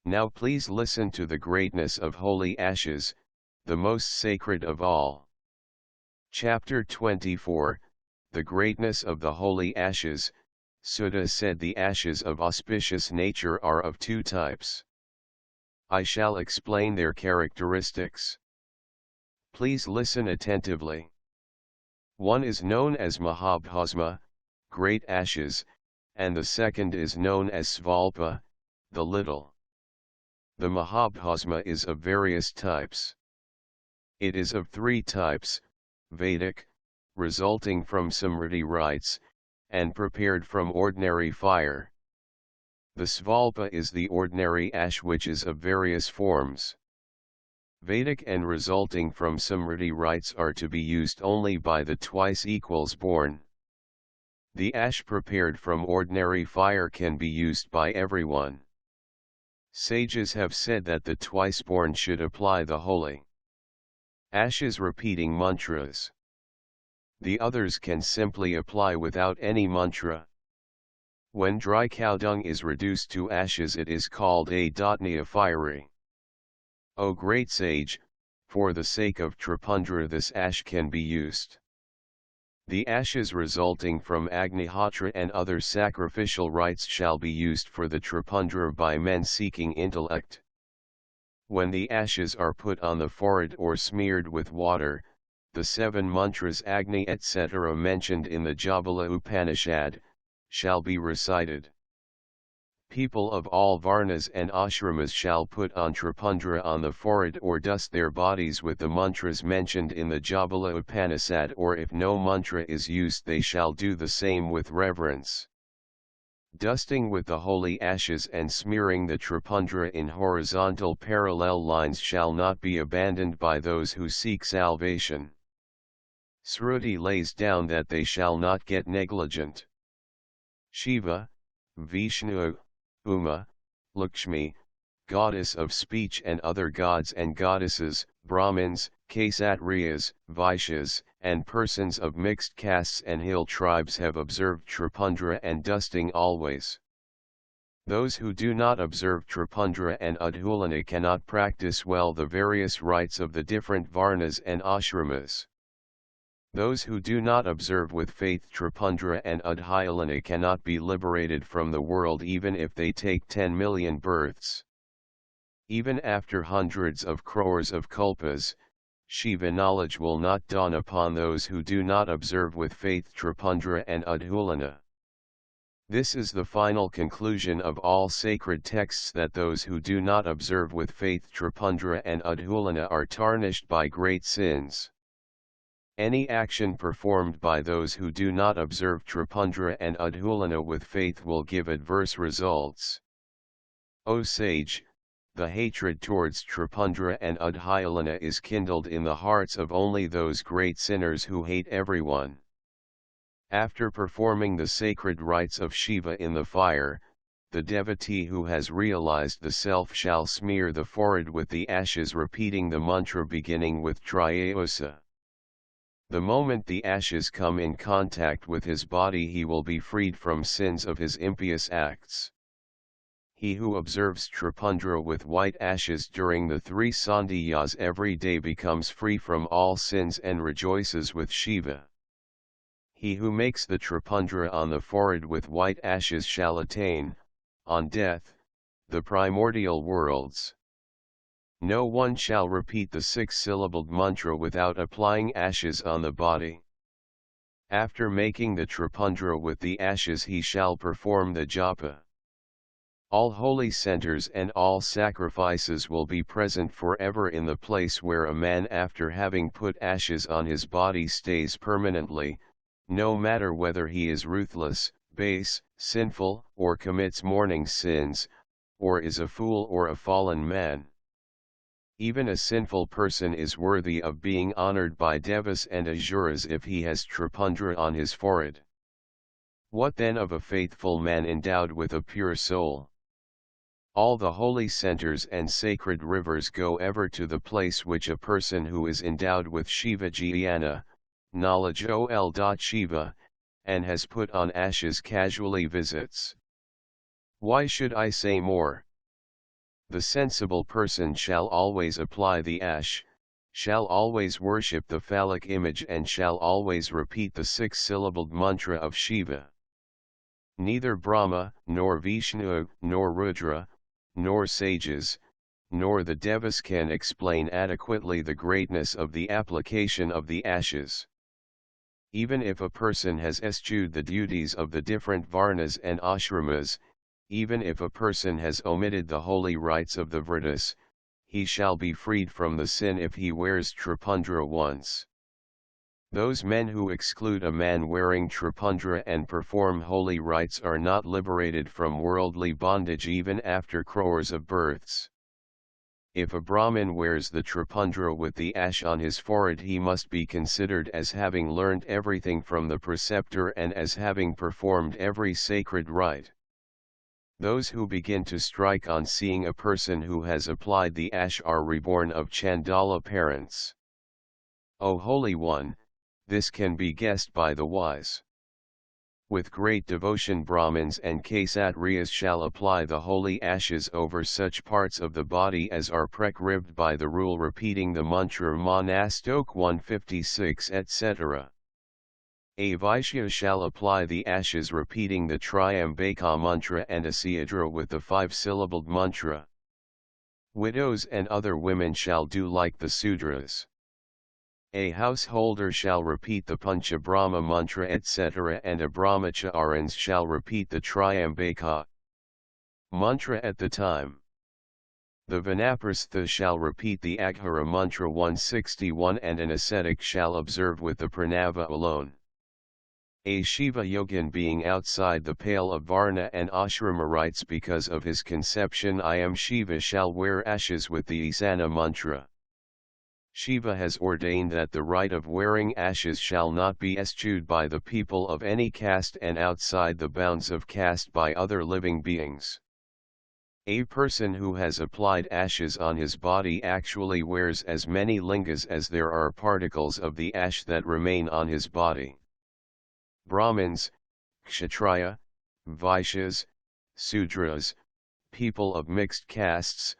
Now please listen to the greatness of holy ashes, the most sacred of all. Chapter 24, The Greatness of the Holy Ashes. Sutta said the ashes of auspicious nature are of two types. I shall explain their characteristics. Please listen attentively. One is known as Mahabhasma, great ashes, and the second is known as Svalpa, the little. The Mahabhasma is of various types. It is of three types: Vedic, resulting from Samriti rites, and prepared from ordinary fire. The Svalpa is the ordinary ash which is of various forms. Vedic and resulting from Samriti rites are to be used only by the twice equals born. The ash prepared from ordinary fire can be used by everyone. Sages have said that the twice born should apply the holy ashes repeating mantras. The others can simply apply without any mantra. When dry cow dung is reduced to ashes, it is called a dhatniya fiery. O great sage, for the sake of Tripundra this ash can be used. The ashes resulting from Agnihotra and other sacrificial rites shall be used for the Tripundra by men seeking intellect. When the ashes are put on the forehead or smeared with water, the 7 mantras Agni etc. mentioned in the Jabala Upanishad, shall be recited. People of all varnas and ashramas shall put on Tripundra on the forehead or dust their bodies with the mantras mentioned in the Jabala Upanishad, or if no mantra is used they shall do the same with reverence. Dusting with the holy ashes and smearing the Tripundra in horizontal parallel lines shall not be abandoned by those who seek salvation. Sruti lays down that they shall not get negligent. Shiva, Vishnu, Uma, Lakshmi, goddess of speech, and other gods and goddesses, Brahmins, Kshatriyas, Vaishyas, and persons of mixed castes and hill tribes have observed Tripundra and dusting always. Those who do not observe Tripundra and Udhulana cannot practice well the various rites of the different varnas and ashramas. Those who do not observe with faith Tripundra and Udhulana cannot be liberated from the world even if they take 10 million births. Even after hundreds of crores of kalpas, Shiva knowledge will not dawn upon those who do not observe with faith Tripundra and Udhulana. This is the final conclusion of all sacred texts, that those who do not observe with faith Tripundra and Udhulana are tarnished by great sins. Any action performed by those who do not observe Tripundra and Udhulana with faith will give adverse results. O sage, the hatred towards Tripundra and Udhulana is kindled in the hearts of only those great sinners who hate everyone. After performing the sacred rites of Shiva in the fire, the devotee who has realized the self shall smear the forehead with the ashes, repeating the mantra beginning with Triyosa. The moment the ashes come in contact with his body, he will be freed from sins of his impious acts. He who observes Tripundra with white ashes during the 3 sandhyas every day becomes free from all sins and rejoices with Shiva. He who makes the Tripundra on the forehead with white ashes shall attain, on death, the primordial worlds. No one shall repeat the 6-syllabled mantra without applying ashes on the body. After making the Tripundra with the ashes, he shall perform the japa. All holy centers and all sacrifices will be present forever in the place where a man, after having put ashes on his body, stays permanently, no matter whether he is ruthless, base, sinful, or commits morning sins, or is a fool or a fallen man. Even a sinful person is worthy of being honored by devas and asuras if he has Tripundra on his forehead. What then of a faithful man endowed with a pure soul? All the holy centers and sacred rivers go ever to the place which a person who is endowed with Shiva Jnana, knowledge Shiva, and has put on ashes casually visits. Why should I say more? The sensible person shall always apply the ash, shall always worship the phallic image and shall always repeat the six-syllabled mantra of Shiva. Neither Brahma, nor Vishnu, nor Rudra, nor sages, nor the devas can explain adequately the greatness of the application of the ashes. Even if a person has eschewed the duties of the different varnas and ashramas, even if a person has omitted the holy rites of the Vritas, he shall be freed from the sin if he wears tripundra once. Those men who exclude a man wearing tripundra and perform holy rites are not liberated from worldly bondage even after crores of births. If a Brahmin wears the tripundra with the ash on his forehead, he must be considered as having learned everything from the preceptor and as having performed every sacred rite. Those who begin to strike on seeing a person who has applied the ash are reborn of Chandala parents. O Holy One, this can be guessed by the wise. With great devotion Brahmins and Kshatriyas shall apply the holy ashes over such parts of the body as are prescribed by the rule, repeating the mantra Manastok 156 etc. A Vaishya shall apply the ashes repeating the Triambaka mantra and a Siadra with the five-syllabled mantra. Widows and other women shall do like the Sudras. A householder shall repeat the Panchabrahma mantra etc. and a brahmacharins shall repeat the Triambaka mantra at the time. The Vanaprastha shall repeat the Aghara mantra 161 and an ascetic shall observe with the Pranava alone. A Shiva Yogin being outside the pale of Varna and Ashrama rites because of his conception I am Shiva shall wear ashes with the Isana mantra. Shiva has ordained that the rite of wearing ashes shall not be eschewed by the people of any caste and outside the bounds of caste by other living beings. A person who has applied ashes on his body actually wears as many lingas as there are particles of the ash that remain on his body. Brahmins, Kshatriya, Vaishyas, Sudras, people of mixed castes,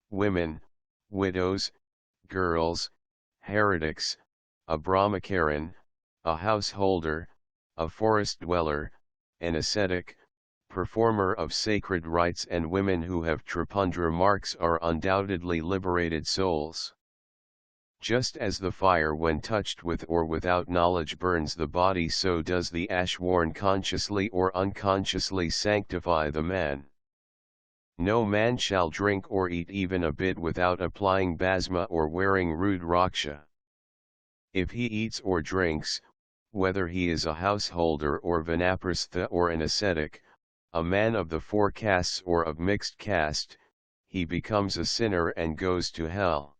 women, widows, girls, heretics, a brahmacharin, a householder, a forest dweller, an ascetic, performer of sacred rites and women who have tripundra marks are undoubtedly liberated souls. Just as the fire when touched with or without knowledge burns the body, so does the ash worn consciously or unconsciously sanctify the man. No man shall drink or eat even a bit without applying bhasma or wearing rudraksha. If he eats or drinks, whether he is a householder or vanaprastha or an ascetic, a man of the four castes or of mixed caste, he becomes a sinner and goes to hell.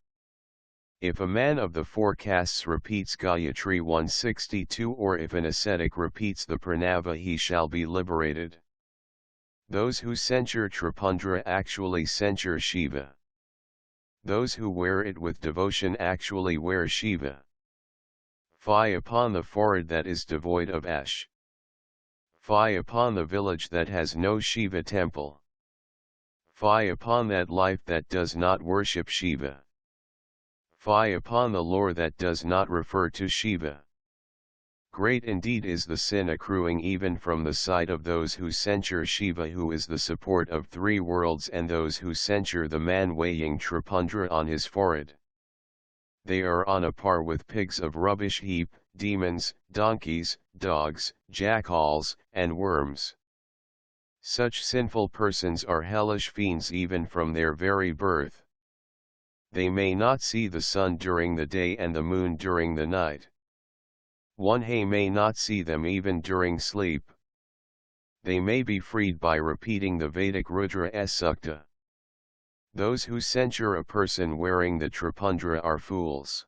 If a man of the four castes repeats Gayatri 162 or if an ascetic repeats the Pranava, he shall be liberated. Those who censure tripundra actually censure Shiva. Those who wear it with devotion actually wear Shiva. Fie upon the forehead that is devoid of ash. Fie upon the village that has no Shiva temple. Fie upon that life that does not worship Shiva. Fie upon the lore that does not refer to Shiva. Great indeed is the sin accruing even from the side of those who censure Shiva, who is the support of three worlds, and those who censure the man weighing tripundra on his forehead. They are on a par with pigs of rubbish heap, demons, donkeys, dogs, jackals, and worms. Such sinful persons are hellish fiends even from their very birth. They may not see the sun during the day and the moon during the night. One may not see them even during sleep. They may be freed by repeating the Vedic Rudra Sukta. Those who censure a person wearing the tripundra are fools.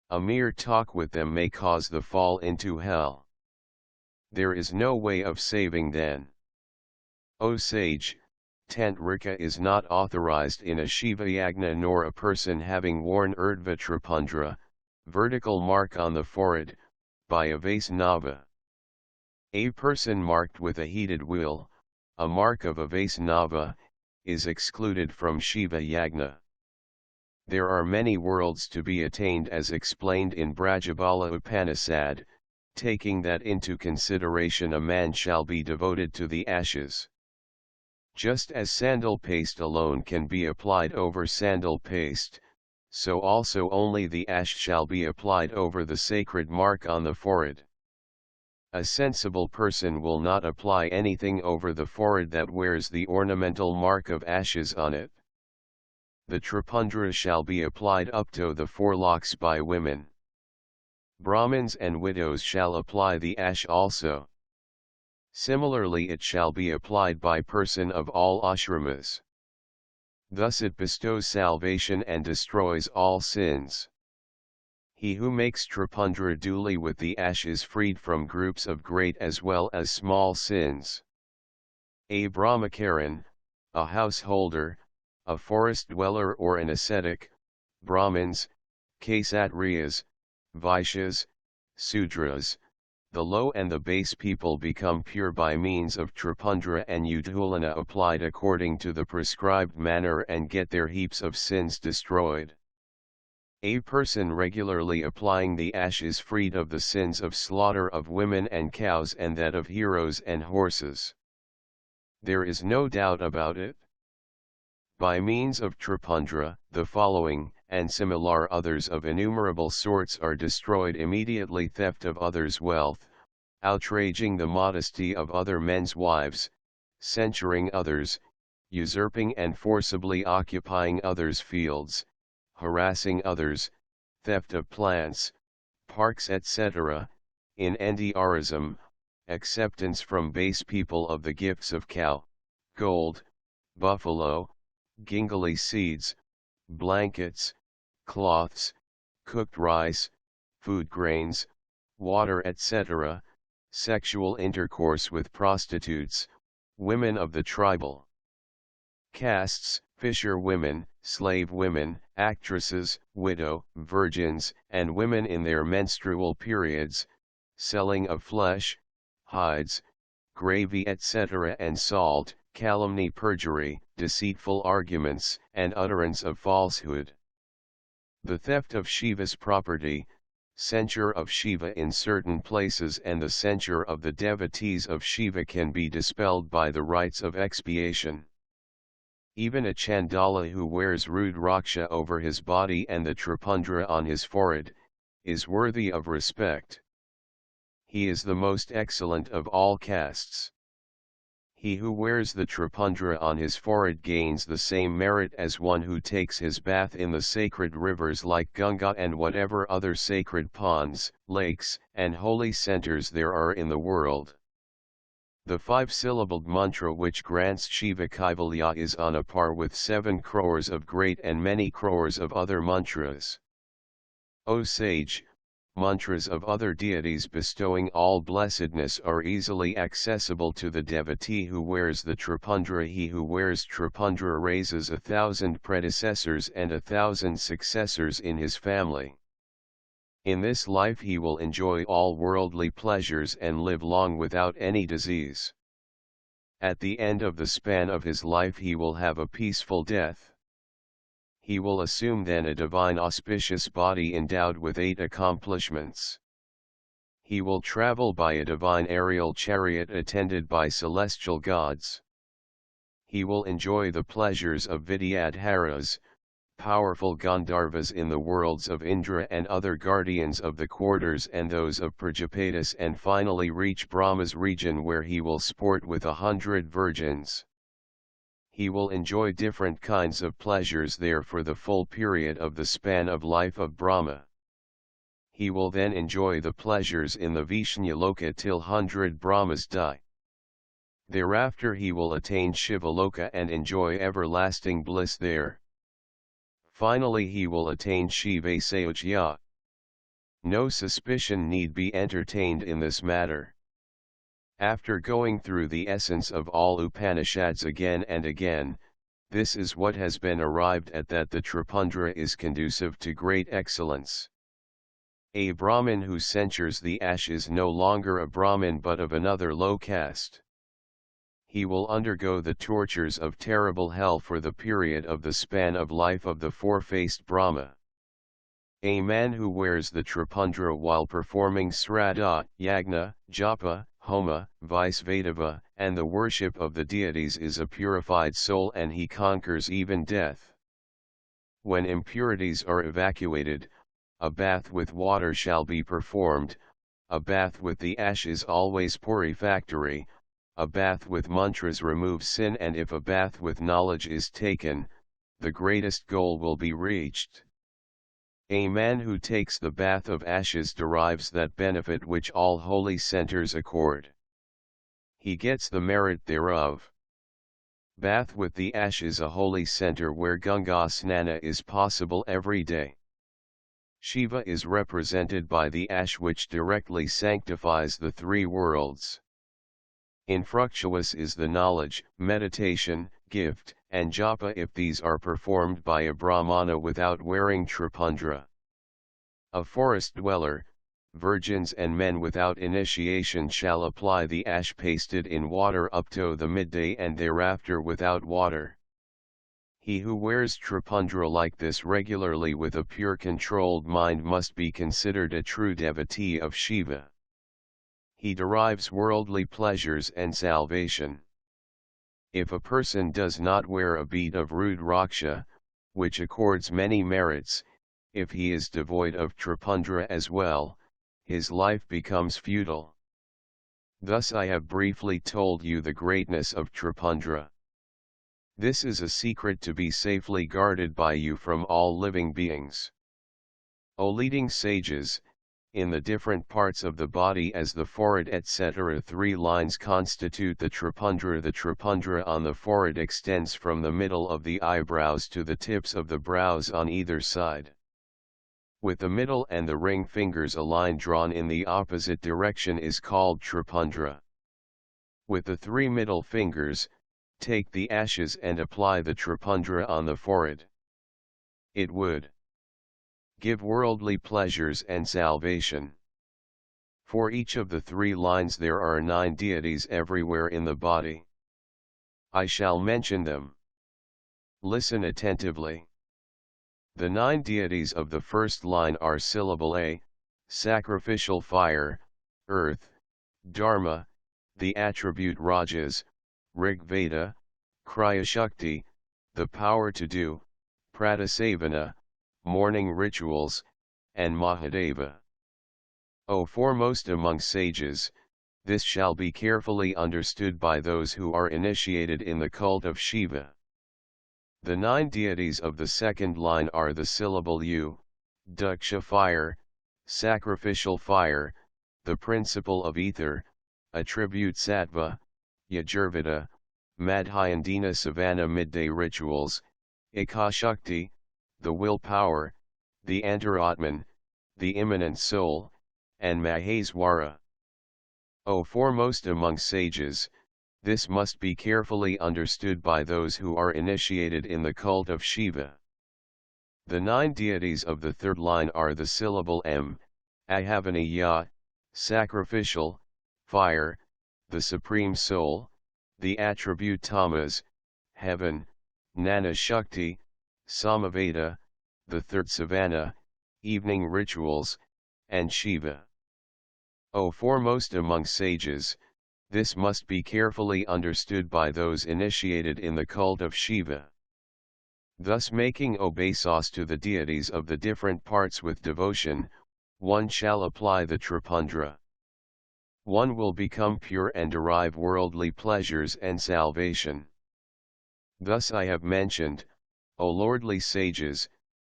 A mere talk with them may cause the fall into hell. There is no way of saving then. O sage, Tantrika is not authorized in a Shiva yagna, nor a person having worn urdhva tripundra, vertical mark on the forehead, by a Vaisnava. A person marked with a heated wheel, a mark of a Vaisnava, is excluded from Shiva Yagna. There are many worlds to be attained as explained in Brajabala Upanishad. Taking that into consideration, a man shall be devoted to the ashes. Just as sandal paste alone can be applied over sandal paste, so also only the ash shall be applied over the sacred mark on the forehead. A sensible person will not apply anything over the forehead that wears the ornamental mark of ashes on it. The tripundra shall be applied up to the forelocks by women. Brahmins and widows shall apply the ash also. Similarly it shall be applied by person of all ashramas. Thus it bestows salvation and destroys all sins. He who makes tripundra duly with the ash is freed from groups of great as well as small sins. A brahmacharan, a householder, a forest dweller or an ascetic, Brahmins, Kshatriyas, Vaishyas, Sudras, the low and the base people become pure by means of tripundra and udhulana applied according to the prescribed manner and get their heaps of sins destroyed. A person regularly applying the ash is freed of the sins of slaughter of women and cows and that of heroes and horses. There is no doubt about it. By means of tripundra, the following, and similar others of innumerable sorts are destroyed immediately: theft of others' wealth, outraging the modesty of other men's wives, censuring others, usurping and forcibly occupying others' fields, harassing others, theft of plants, parks etc., incendiarism, acceptance from base people of the gifts of cow, gold, buffalo, gingali seeds, blankets, cloths, cooked rice, food grains, water etc., sexual intercourse with prostitutes, women of the tribal castes, fisher women, slave women, actresses, widow, virgins, and women in their menstrual periods, selling of flesh, hides, gravy etc. and salt, calumny, perjury, deceitful arguments, and utterance of falsehood. The theft of Shiva's property, censure of Shiva in certain places and the censure of the devotees of Shiva can be dispelled by the rites of expiation. Even a Chandala who wears Rudraksha over his body and the tripundra on his forehead, is worthy of respect. He is the most excellent of all castes. He who wears the tripundra on his forehead gains the same merit as one who takes his bath in the sacred rivers like Ganga and whatever other sacred ponds, lakes, and holy centers there are in the world. The five-syllabled mantra which grants Shiva Kaivalya is on a par with 7 crores of great and many crores of other mantras. O sage, mantras of other deities bestowing all blessedness are easily accessible to the devotee who wears the tripundra. He who wears tripundra raises 1,000 predecessors and 1,000 successors in his family. In this life he will enjoy all worldly pleasures and live long without any disease. At the end of the span of his life he will have a peaceful death. He will assume then a divine auspicious body endowed with 8 accomplishments. He will travel by a divine aerial chariot attended by celestial gods. He will enjoy the pleasures of Vidyadharas, powerful Gandharvas in the worlds of Indra and other guardians of the quarters and those of Prajapatis, and finally reach Brahma's region where he will sport with 100 virgins. He will enjoy different kinds of pleasures there for the full period of the span of life of Brahma. He will then enjoy the pleasures in the Vishnuluka till 100 Brahmas die. Thereafter he will attain Shivaloka and enjoy everlasting bliss there. Finally he will attain Shiva Saojya. No suspicion need be entertained in this matter. After going through the essence of all Upanishads again and again, this is what has been arrived at, that the tripundra is conducive to great excellence. A Brahmin who censures the ash is no longer a Brahmin but of another low caste. he will undergo the tortures of terrible hell for the period of the span of life of the four-faced Brahma. A man who wears the Tripundra while performing Sraddha, Yagna, Japa, Homa, Vaisvedava, and the worship of the deities is a purified soul, and he conquers even death. When impurities are evacuated, a bath with water shall be performed. A bath with the ash is always purifactory. A bath with mantras removes sin, and if a bath with knowledge is taken, the greatest goal will be reached. A man who takes the bath of ashes derives that benefit which all holy centers accord. He gets the merit thereof. Bath with the ash is a holy center where Ganga Snana is possible every day. Shiva is represented by the ash, which directly sanctifies the three worlds. Infructuous is the knowledge, meditation, gift, and japa if these are performed by a brahmana without wearing tripundra. A forest dweller, virgins and men without initiation shall apply the ash pasted in water up to the midday and thereafter without water. He who wears tripundra like this regularly with a pure controlled mind must be considered a true devotee of Shiva. He derives worldly pleasures and salvation. If a person does not wear a bead of Rudraksha, which accords many merits, if he is devoid of tripundra as well, his life becomes futile. Thus I have briefly told you the greatness of tripundra. This is a secret to be safely guarded by you from all living beings. O leading sages, in the different parts of the body as the forehead etc. 3 lines constitute the tripundra. The tripundra on the forehead extends from the middle of the eyebrows to the tips of the brows on either side. With the middle and the ring fingers a line drawn in the opposite direction is called tripundra. With the 3 middle fingers, take the ashes and apply the tripundra on the forehead. It would give worldly pleasures and salvation. For each of the 3 lines there are 9 deities everywhere in the body. I shall mention them. Listen attentively. The 9 deities of the first line are syllable A, sacrificial fire, earth, Dharma, the attribute Rajas, Rig Veda, Kriya Shakti, the power to do, Pradasavana, morning rituals, and Mahadeva. O foremost among sages, this shall be carefully understood by those who are initiated in the cult of Shiva. The 9 deities of the second line are the syllable U, Daksha fire, sacrificial fire, the principle of ether, attribute Sattva, Yajurveda, Madhyandina Savana midday rituals, Ikashakti, the willpower, the Antaratman, the immanent soul, and Maheswara. O foremost among sages, this must be carefully understood by those who are initiated in the cult of Shiva. The 9 deities of the third line are the syllable M, Ahavaniya, sacrificial, fire, the supreme soul, the attribute Tamas, heaven, Nana Shakti, Samaveda, the third savana, evening rituals, and Shiva. O foremost among sages, this must be carefully understood by those initiated in the cult of Shiva. Thus making obeisance to the deities of the different parts with devotion, one shall apply the tripundra. One will become pure and derive worldly pleasures and salvation. Thus I have mentioned, O lordly sages,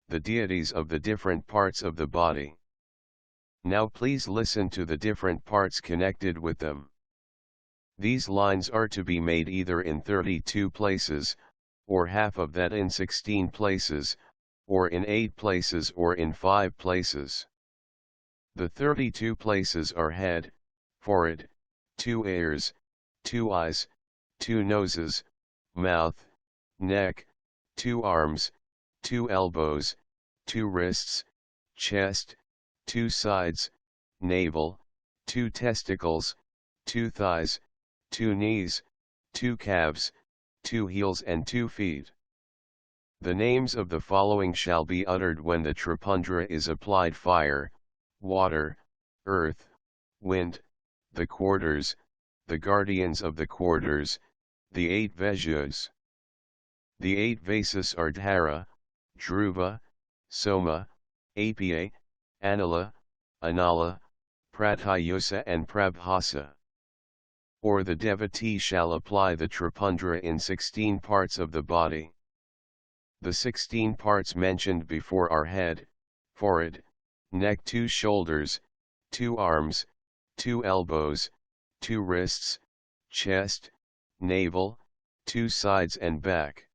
the deities of the different parts of the body. Now please listen to the different parts connected with them. These lines are to be made either in 32 places, or half of that in 16 places, or in 8 places or in 5 places. The 32 places are head, forehead, 2 ears, 2 eyes, 2 noses, mouth, neck, 2 arms, 2 elbows, 2 wrists, chest, 2 sides, navel, 2 testicles, 2 thighs, 2 knees, 2 calves, 2 heels and 2 feet. The names of the following shall be uttered when the Tripundra is applied: fire, water, earth, wind, the quarters, the guardians of the quarters, the 8 Vasyas. The 8 Vasas are Dhara, Dhruva, Soma, Apa, Anila, Anala, Pratyusa and Prabhasa. Or the devotee shall apply the Tripundra in 16 parts of the body. The 16 parts mentioned before are head, forehead, neck, 2 shoulders, 2 arms, 2 elbows, 2 wrists, chest, navel, 2 sides and back.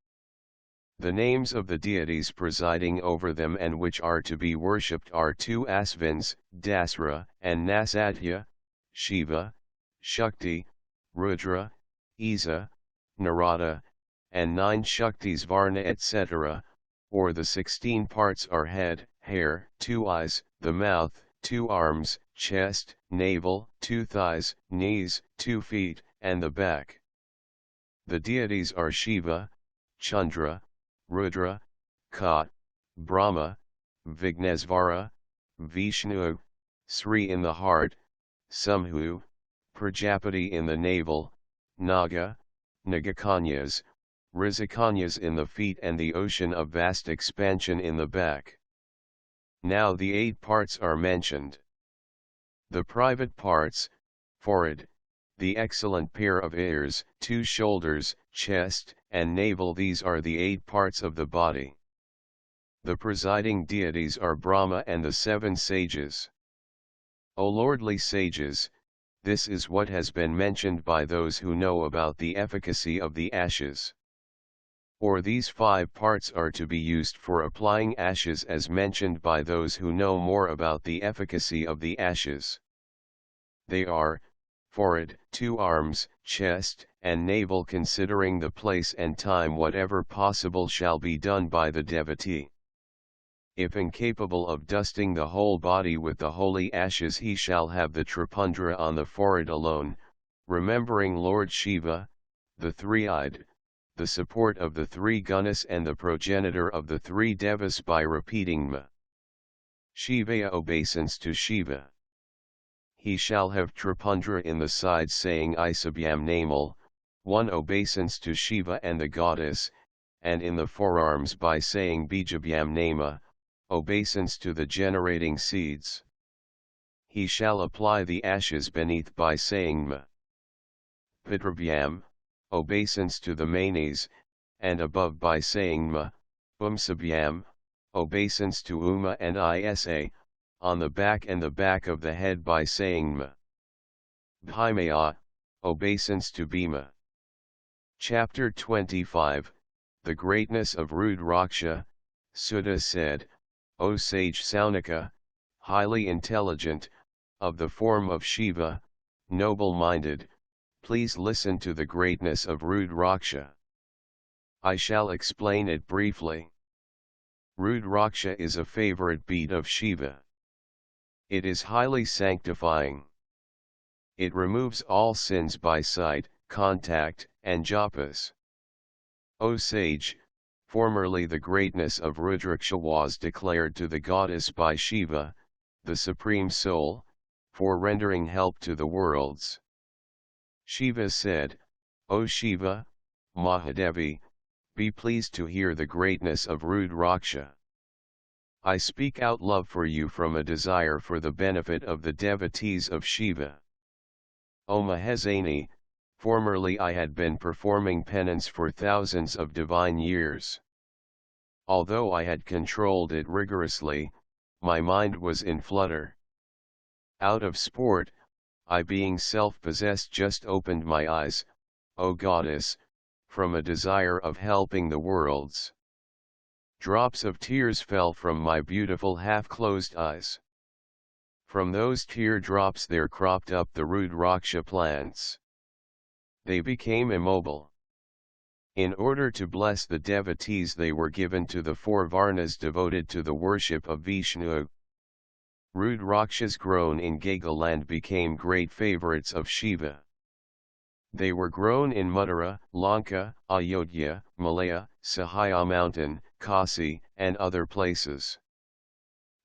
The names of the deities presiding over them and which are to be worshipped are 2 Asvins, Dasra and Nasadhya, Shiva, Shakti, Rudra, Isa, Narada, and 9 Shaktis Varna etc., or the 16 parts are head, hair, 2 eyes, the mouth, 2 arms, chest, navel, 2 thighs, knees, 2 feet, and the back. The deities are Shiva, Chandra, Rudra, Ka, Brahma, Vignesvara, Vishnu, Sri in the heart, Samhu, Prajapati in the navel, Naga, Nagakanyas, Rizakanyas in the feet and the ocean of vast expansion in the back. Now the 8 parts are mentioned. The private parts, forehead, the excellent pair of ears, 2 shoulders, chest, and navel, these are the 8 parts of the body. The presiding deities are Brahma and the 7 sages. O lordly sages, this is what has been mentioned by those who know about the efficacy of the ashes. Or these 5 parts are to be used for applying ashes as mentioned by those who know more about the efficacy of the ashes. They are, forehead, 2 arms, chest, and navel. Considering the place and time, whatever possible shall be done by the devotee. If incapable of dusting the whole body with the holy ashes, he shall have the Tripundra on the forehead alone, remembering Lord Shiva, the three-eyed, the support of the 3 Gunas and the progenitor of the 3 Devas, by repeating Ma Shivaya, obeisance to Shiva. He shall have Tripundra in the sides, saying Isabhyam Namal, 1 obeisance to Shiva and the goddess, and in the forearms by saying Bijabhyam Nama, obeisance to the generating seeds. He shall apply the ashes beneath by saying Ma Pitrabhyam, obeisance to the manes, and above by saying Ma Sabhyam, obeisance to Uma and Isa, on the back and the back of the head by saying Ma Bhimaya, obeisance to Bhima. Chapter 25, The Greatness of Rudraksha. Sutta said, O sage Saunaka, highly intelligent, of the form of Shiva, noble-minded, please listen to the greatness of Rudraksha. I shall explain it briefly. Rudraksha is a favorite bead of Shiva. It is highly sanctifying. It removes all sins by sight, contact, and japas. O sage, formerly the greatness of Rudraksha was declared to the goddess by Shiva, the Supreme Soul, for rendering help to the worlds. Shiva said, O Shiva, Mahadevi, be pleased to hear the greatness of Rudraksha. I speak out love for you from a desire for the benefit of the devotees of Shiva. O Mahesani, formerly I had been performing penance for thousands of divine years. Although I had controlled it rigorously, my mind was in flutter. Out of sport, I being self-possessed just opened my eyes, O goddess, from a desire of helping the worlds. Drops of tears fell from my beautiful half-closed eyes. From those teardrops there cropped up the Rudraksha plants. They became immobile. In order to bless the devotees, they were given to the 4 Varnas devoted to the worship of Vishnu. Rudrakshas grown in Gagaland became great favorites of Shiva. They were grown in Mathura, Lanka, Ayodhya, Malaya, Sahaya Mountain, Kasi, and other places.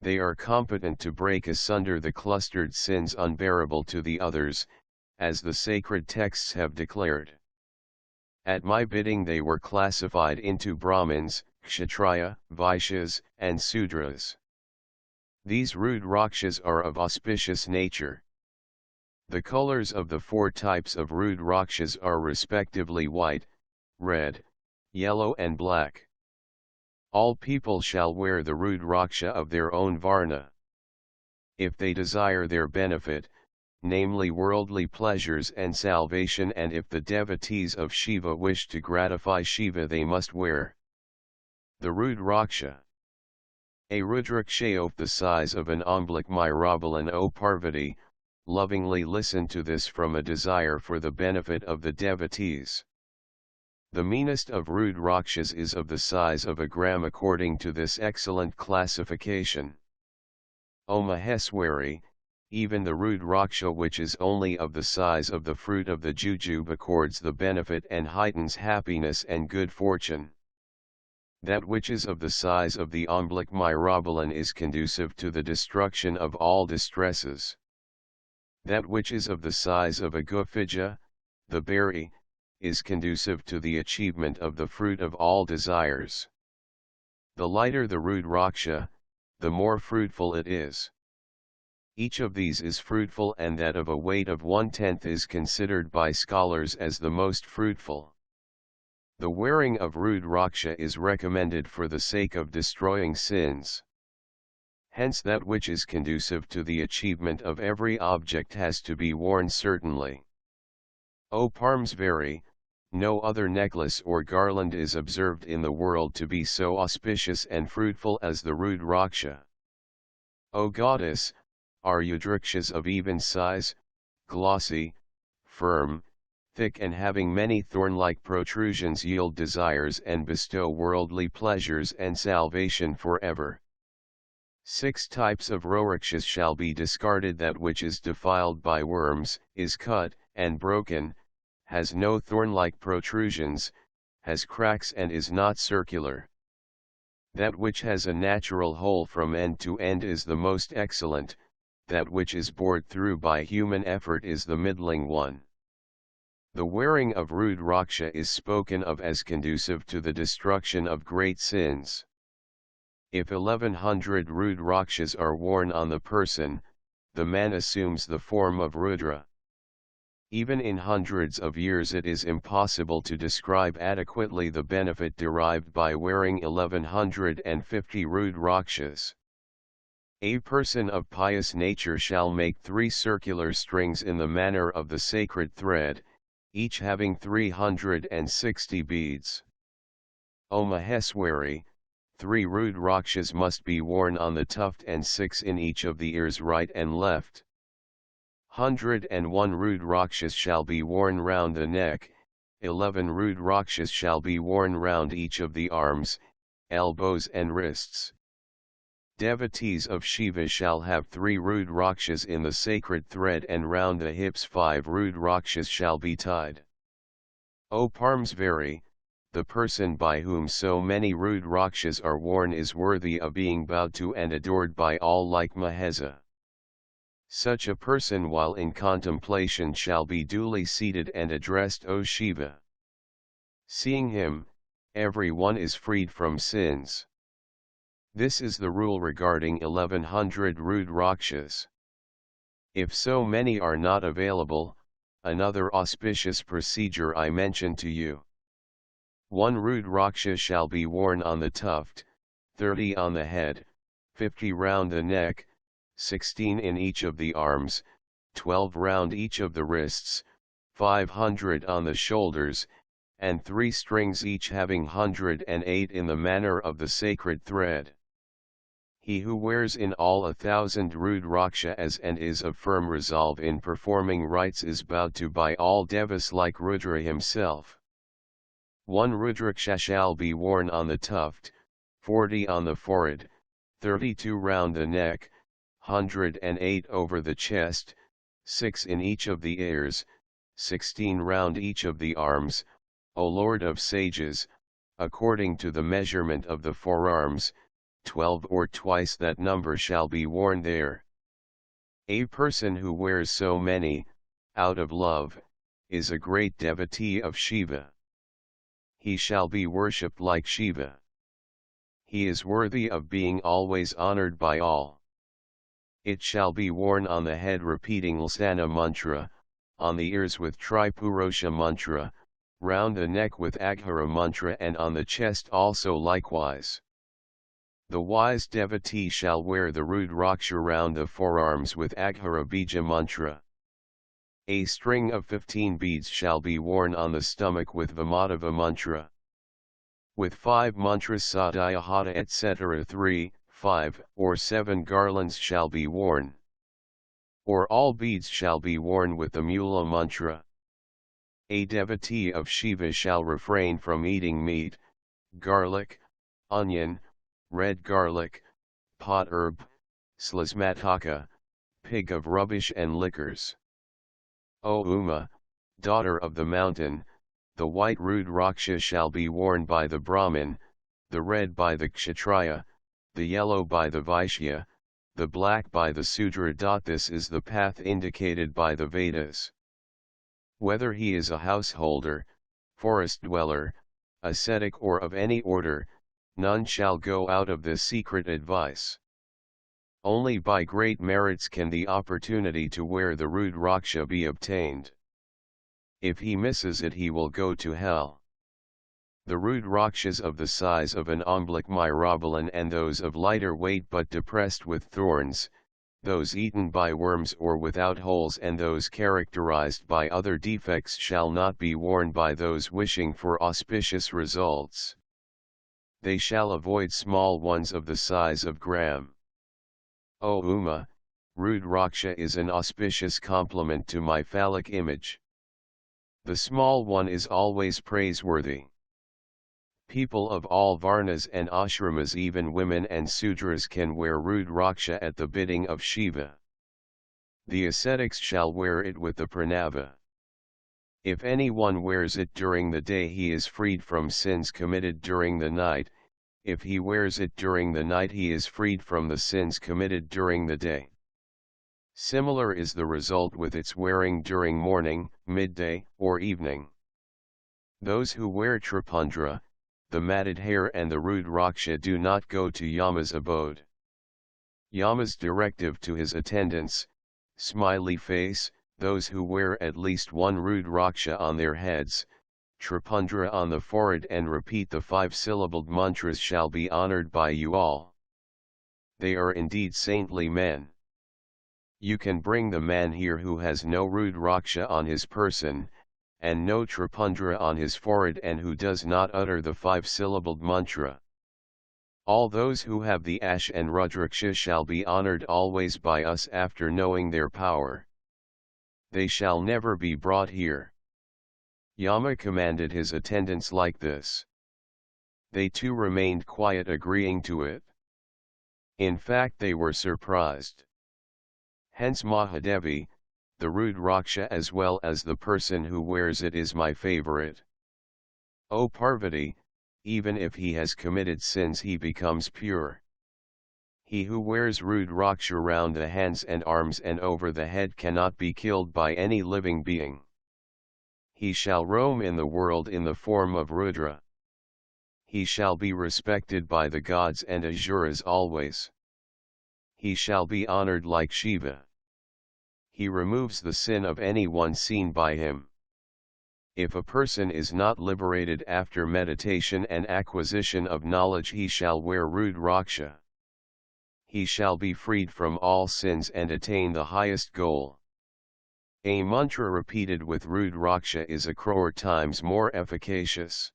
They are competent to break asunder the clustered sins unbearable to the others, as the sacred texts have declared. At my bidding they were classified into Brahmins, Kshatriya, Vaishyas, and Sudras. These rude Rakshas are of auspicious nature. The colors of the four types of rude Rakshas are respectively white, red, yellow and black. All people shall wear the rude Raksha of their own Varna. If they desire their benefit, namely worldly pleasures and salvation, and if the devotees of Shiva wish to gratify Shiva, they must wear the rude Raksha. A Rudraksha of the size of an omblik Myrabalan, O Parvati, lovingly listen to this from a desire for the benefit of the devotees. The meanest of rude Rakshas is of the size of a gram according to this excellent classification. O Maheswari, even the rude Raksha which is only of the size of the fruit of the jujube accords the benefit and heightens happiness and good fortune. That which is of the size of the omblik Myrabalan is conducive to the destruction of all distresses. That which is of the size of a Gufija, the berry, is conducive to the achievement of the fruit of all desires. The lighter the rude Raksha, the more fruitful it is. Each of these is fruitful, and that of a weight of 1/10 is considered by scholars as the most fruitful. The wearing of rude Raksha is recommended for the sake of destroying sins. Hence that which is conducive to the achievement of every object has to be worn certainly. O Parmsvari, no other necklace or garland is observed in the world to be so auspicious and fruitful as the rude Raksha. O Goddess, are Rudrakshas of even size, glossy, firm, thick and having many thorn-like protrusions yield desires and bestow worldly pleasures and salvation forever. 6 types of Rorakshas shall be discarded: that which is defiled by worms, is cut and broken, has no thorn-like protrusions, has cracks and is not circular. That which has a natural hole from end to end is the most excellent, that which is bored through by human effort is the middling one. The wearing of rude Raksha is spoken of as conducive to the destruction of great sins. If 1100 rude Rakshas are worn on the person, the man assumes the form of Rudra. Even in hundreds of years it is impossible to describe adequately the benefit derived by wearing 1150 rude Rakshas. A person of pious nature shall make 3 circular strings in the manner of the sacred thread, each having 360 beads. O Maheswari, 3 rude Rakshas must be worn on the tuft and 6 in each of the ears right and left. 101 rude Rakshas shall be worn round the neck, 11 rude Rakshas shall be worn round each of the arms, elbows and wrists. Devotees of Shiva shall have 3 rude Rakshas in the sacred thread, and round the hips 5 rude Rakshas shall be tied. O Parmsvari, the person by whom so many rude Rakshas are worn is worthy of being bowed to and adored by all like Mahesa. Such a person while in contemplation shall be duly seated and addressed, O Shiva. Seeing him, every one is freed from sins. This is the rule regarding 1100 rude Rakshas. If so many are not available, another auspicious procedure I mention to you. 1 rude Raksha shall be worn on the tuft, 30 on the head, 50 round the neck, 16 in each of the arms, 12 round each of the wrists, 500 on the shoulders, and 3 strings each having 108 in the manner of the sacred thread. He who wears in all 1000 rude Raksha as and is of firm resolve in performing rites is bowed to by all devas like Rudra himself. 1 Rudraksha shall be worn on the tuft, 40 on the forehead, 32 round the neck, 108 over the chest, 6 in each of the ears, 16 round each of the arms, O Lord of sages, according to the measurement of the forearms, 12 or twice that number shall be worn there. A person who wears so many, out of love, is a great devotee of Shiva. He shall be worshipped like Shiva. He is worthy of being always honored by all. It shall be worn on the head repeating Lasana mantra, on the ears with Tripurosha mantra, round the neck with Aghara mantra, and on the chest also likewise. The wise devotee shall wear the Rudraksha round the forearms with Aghara bija mantra. A string of 15 beads shall be worn on the stomach with Vamadava mantra. With 5 mantras Sadhyahata etc. 3, 5, or 7 garlands shall be worn. Or all beads shall be worn with the Mula mantra. A devotee of Shiva shall refrain from eating meat, garlic, onion, red garlic, pot herb, slasmataka, pig of rubbish and liquors. O Uma, daughter of the mountain, the white Rudraksha shall be worn by the Brahmin, the red by the Kshatriya, the yellow by the Vaishya, the black by the Sudra. This is the path indicated by the Vedas. Whether he is a householder, forest dweller, ascetic or of any order, none shall go out of this secret advice. Only by great merits can the opportunity to wear the Rudraksha be obtained. If he misses it, he will go to hell. The Rudrakshas of the size of an omblik myrobalan and those of lighter weight but depressed with thorns, those eaten by worms or without holes, and those characterized by other defects shall not be worn by those wishing for auspicious results. They shall avoid small ones of the size of gram. O Uma, Rudraksha is an auspicious complement to my phallic image. The small one is always praiseworthy. People of all varnas and ashramas, even women and sudras, can wear Rudraksha at the bidding of Shiva. The ascetics shall wear it with the pranava. If anyone wears it during the day, he is freed from sins committed during the night. If he wears it during the night, he is freed from the sins committed during the day. Similar is the result with its wearing during morning, midday, or evening. Those who wear Tripundra, the matted hair, and the Rudraksha do not go to Yama's abode. Yama's directive to his attendants, smiley face, those who wear at least one Rudraksha on their heads, Tripundra on the forehead, and repeat the 5-syllabled mantras shall be honored by you all. They are indeed saintly men. You can bring the man here who has no Rudraksha on his person, and no Tripundra on his forehead, and who does not utter the 5-syllabled mantra. All those who have the Ash and Rudraksha shall be honored always by us after knowing their power. They shall never be brought here. Yama commanded his attendants like this. They too remained quiet, agreeing to it. In fact, they were surprised. Hence Mahadevi, the Rudraksha as well as the person who wears it is my favorite. O Parvati, even if he has committed sins, he becomes pure. He who wears Rudraksha round the hands and arms and over the head cannot be killed by any living being. He shall roam in the world in the form of Rudra. He shall be respected by the gods and asuras always. He shall be honored like Shiva. He removes the sin of anyone seen by him. If a person is not liberated after meditation and acquisition of knowledge, he shall wear Rudraksha. He shall be freed from all sins and attain the highest goal. A mantra repeated with Rudraksha is 1,000,000 times more efficacious.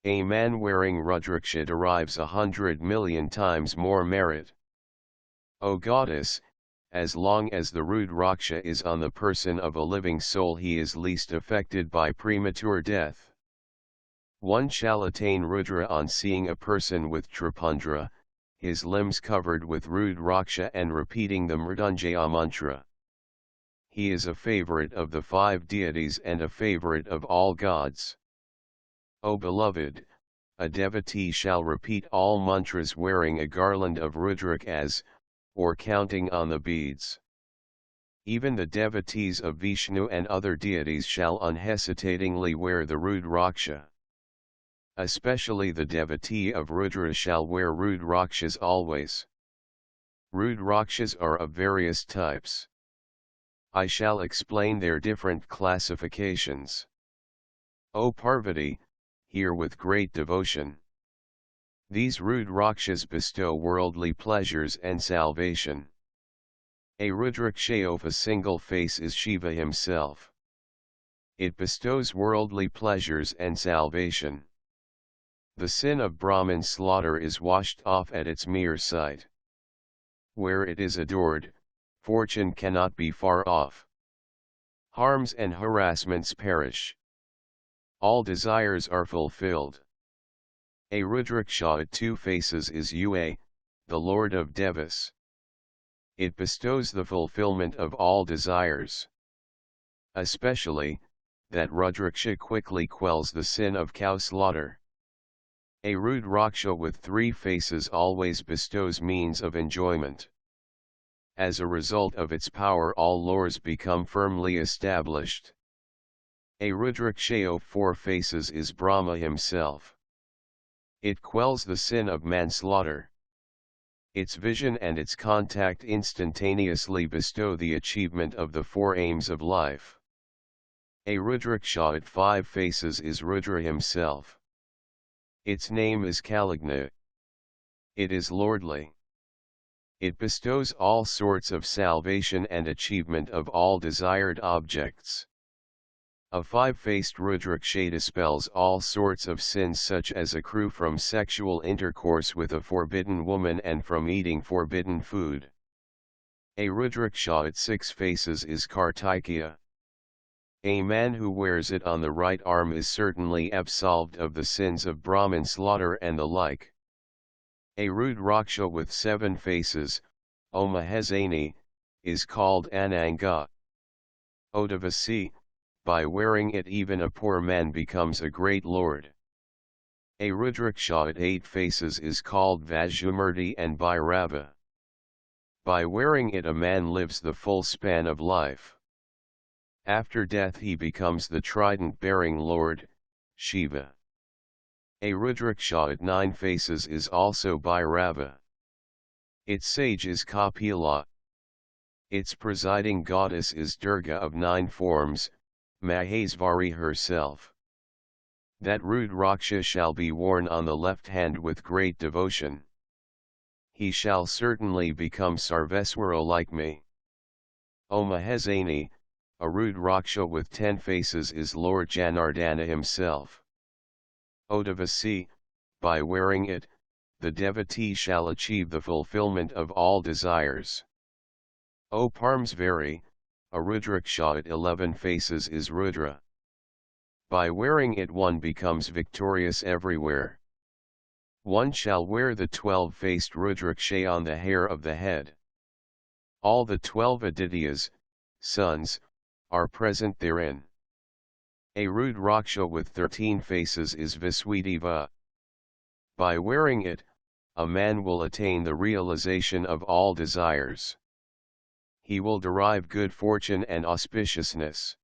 A man wearing Rudraksha derives 100,000,000 times more merit. O Goddess, as long as the Rudraksha is on the person of a living soul, he is least affected by premature death. One shall attain Rudra on seeing a person with Tripundra, his limbs covered with Rudraksha, and repeating the Mridunjaya mantra. he is a favorite of the 5 deities and a favorite of all gods. O beloved, a devotee shall repeat all mantras wearing a garland of Rudrak or counting on the beads. Even the devotees of Vishnu and other deities shall unhesitatingly wear the Rudraksha. Especially the devotee of Rudra shall wear Rudrakshas always. Rudrakshas are of various types. I shall explain their different classifications. O Parvati, hear with great devotion. These Rudrakshas bestow worldly pleasures and salvation. A Rudraksha of a single face is Shiva himself. It bestows worldly pleasures and salvation. The sin of Brahman slaughter is washed off at its mere sight. Where it is adored, fortune cannot be far off. Harms and harassments perish. All desires are fulfilled. A Rudraksha at 2 faces is Ua, the Lord of Devas. It bestows the fulfillment of all desires. Especially, that Rudraksha quickly quells the sin of cow slaughter. A Rudraksha with 3 faces always bestows means of enjoyment. As a result of its power all laws become firmly established. A Rudraksha of 4 faces is Brahma himself. It quells the sin of manslaughter. Its vision and its contact instantaneously bestow the achievement of the 4 aims of life. A Rudraksha at 5 faces is Rudra himself. Its name is Kaligna. It is lordly. It bestows all sorts of salvation and achievement of all desired objects. A 5-faced Rudraksha dispels all sorts of sins such as accrue from sexual intercourse with a forbidden woman and from eating forbidden food. A Rudraksha at 6 faces is Kartikeya. A man who wears it on the right arm is certainly absolved of the sins of Brahman slaughter and the like. A Rudraksha with 7 faces, O Mahesani, is called Ananga. O Devasi, by wearing it even a poor man becomes a great lord. A Rudraksha at 8 faces is called Vajumurti and Bhairava. By wearing it a man lives the full span of life. After death he becomes the trident-bearing lord, Shiva. A Rudraksha at 9 faces is also Bhairava. Its sage is Kapila. Its presiding goddess is Durga of 9 forms, Mahesvari herself. That Rudraksha shall be worn on the left hand with great devotion. He shall certainly become Sarveswara like me. O Mahesani, a Rudraksha with 10 faces is Lord Janardana himself. O Devasi, by wearing it, the devotee shall achieve the fulfillment of all desires. O Parmsvari, a Rudraksha at 11 faces is Rudra. By wearing it one becomes victorious everywhere. One shall wear the 12-faced Rudraksha on the hair of the head. All the 12 Adityas, sons, are present therein. A Rudraksha with 13 faces is Viswedeva. By wearing it, a man will attain the realization of all desires. He will derive good fortune and auspiciousness.